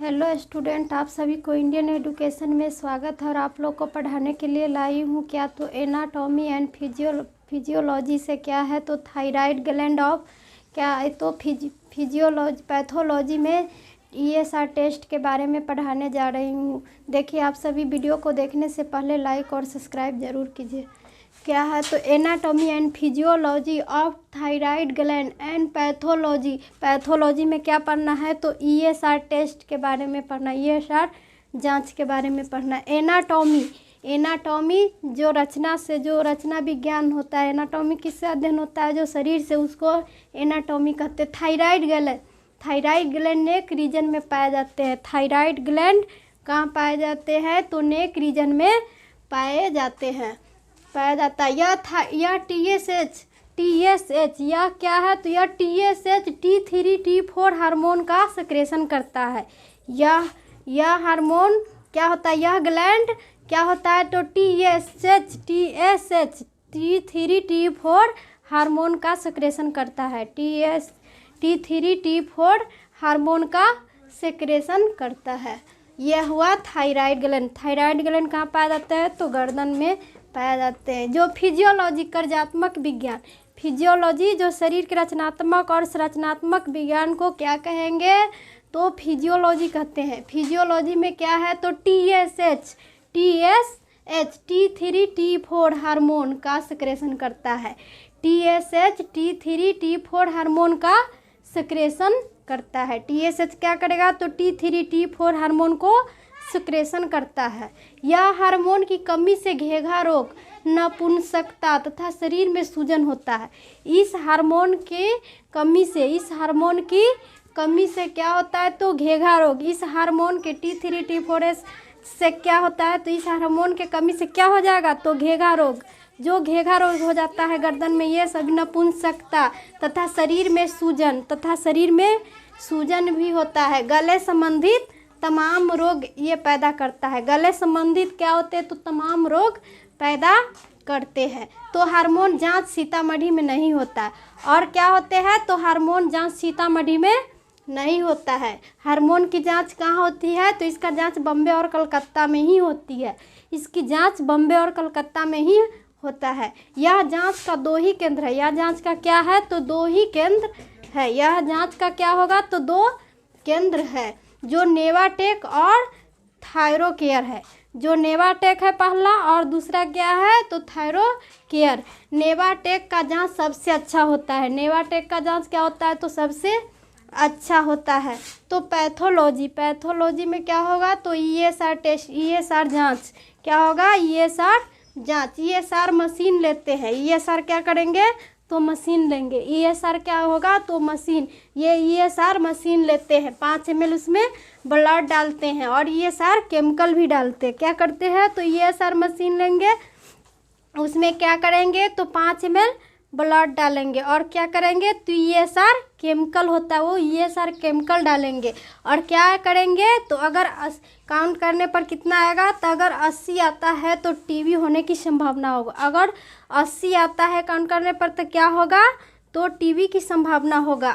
Hello student, आप सभी को इंडियन एजुकेशन में स्वागत है। और आप लोग को पढ़ाने के लिए लाई हूँ क्या तो एनाटॉमी एंड फिजियोलॉजी से क्या है तो थायराइड ग्लैंड ऑफ क्या है तो फिजियोलॉजी पैथोलॉजी में ESR टेस्ट के बारे में पढ़ाने जा रही हूँ। देखिए, आप सभी वीडियो को देखने से पहले लाइक और सब्सक्राइब ज़रूर कीजिए। क्या है तो anatomy and physiology of thyroid gland and pathology में क्या पढ़ना है तो ESR टेस्ट के बारे में पढ़ना, ESR जांच के बारे में पढ़ना। एनाटॉमी जो रचना विज्ञान होता है। एनाटॉमी किससे अध्ययन होता है? जो शरीर से, उसको एनाटॉमी कहते हैं। थायराइड ग्लैंड नेक रीजन में पाए जाते हैं। थायराइड ग्लैंड कहाँ पाए जाते हैं तो नेक रीजन में पाया जाता है। यह TSH यह क्या है तो यह TSH T3 T4 हार्मोन का सेक्रेशन करता है। यह हार्मोन क्या होता है? यह ग्लैंड क्या होता है तो TSH T3 T4 हार्मोन का सेक्रेशन करता है। T3 T4 हार्मोन का सेक्रेशन करता है। यह हुआ थायराइड ग्लैंड। थायराइड ग्लैंड कहाँ पाया जाता है तो गर्दन में पाया जाते हैं। जो फिजियोलॉजी कर्जात्मक विज्ञान, फिजियोलॉजी जो शरीर के रचनात्मक और संरचनात्मक विज्ञान को क्या कहेंगे तो फिजियोलॉजी कहते हैं। फिजियोलॉजी में क्या है तो TSH T3 T4 हार्मोन का सेक्रेशन करता है। TSH T3 T4 हार्मोन का सेक्रेशन करता है। TSH क्या करेगा तो T3 T4 हार्मोन को सेक्रेशन करता है। यह हार्मोन की कमी से घेघा रोग, नपुंसकता तथा शरीर में सूजन होता है। इस हार्मोन की कमी से क्या होता है तो घेघा रोग। इस हार्मोन के T3 T4 से क्या होता है तो इस हार्मोन के कमी से क्या हो जाएगा तो घेघा रोग। जो घेघा रोग हो जाता है गर्दन में, ये सब नपुंसकता तथा शरीर में सूजन भी होता है। गले संबंधित तमाम रोग ये पैदा करता है। गले संबंधित क्या होते हैं तो तमाम रोग पैदा करते हैं। तो हार्मोन जांच सीतामढ़ी में नहीं होता। और क्या होते हैं तो हार्मोन जांच सीतामढ़ी में नहीं होता है। हार्मोन की जांच कहाँ होती है तो इसका जांच बम्बे और कलकत्ता में ही होती है। इसकी जांच बम्बे और कलकत्ता में ही होता है। यह जांच का 2 ही केंद्र है। यह जांच का क्या है तो 2 ही केंद्र है। यह जांच का क्या होगा तो 2 केंद्र है, जो नेवाटेक और थायरोकेयर है। जो नेवाटेक है पहला और दूसरा क्या है तो थायरोकेयर। नेवाटेक का जांच सबसे अच्छा होता है। नेवाटेक का जांच क्या होता है तो सबसे अच्छा होता है। तो पैथोलॉजी में क्या होगा तो ESR टेस्ट, ESR जांच क्या होगा, ESR जांच। ESR मशीन लेते हैं। ESR क्या करेंगे तो मशीन लेंगे। ESR क्या होगा तो मशीन। ये ESR मशीन लेते हैं, 5 ml उसमें ब्लड डालते हैं और ESR केमिकल भी डालते हैं। क्या करते हैं तो ESR मशीन लेंगे, उसमें क्या करेंगे तो 5 ml ब्लड डालेंगे और क्या करेंगे तो ESR केमिकल होता है वो ESR केमिकल डालेंगे। और क्या करेंगे तो अगर काउंट करने पर कितना आएगा तो अगर 80 आता है तो TB होने की संभावना होगा। अगर 80 आता है काउंट करने पर तो क्या होगा तो TB की संभावना होगा।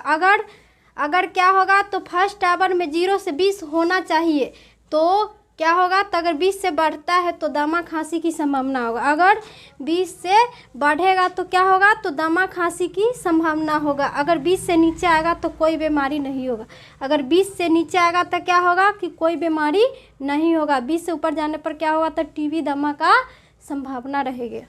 अगर क्या होगा तो फर्स्ट आवर में 0 से 20 होना चाहिए तो क्या होगा तो अगर 20 से बढ़ता है तो दमा खांसी की संभावना होगा। अगर 20 से बढ़ेगा तो क्या होगा तो दमा खांसी की संभावना होगा। अगर 20 से नीचे आएगा तो कोई बीमारी नहीं होगा। अगर 20 से नीचे आएगा तो क्या होगा कि कोई बीमारी नहीं होगा। 20 से ऊपर जाने पर क्या होगा तो TB दमा का संभावना रहेगी।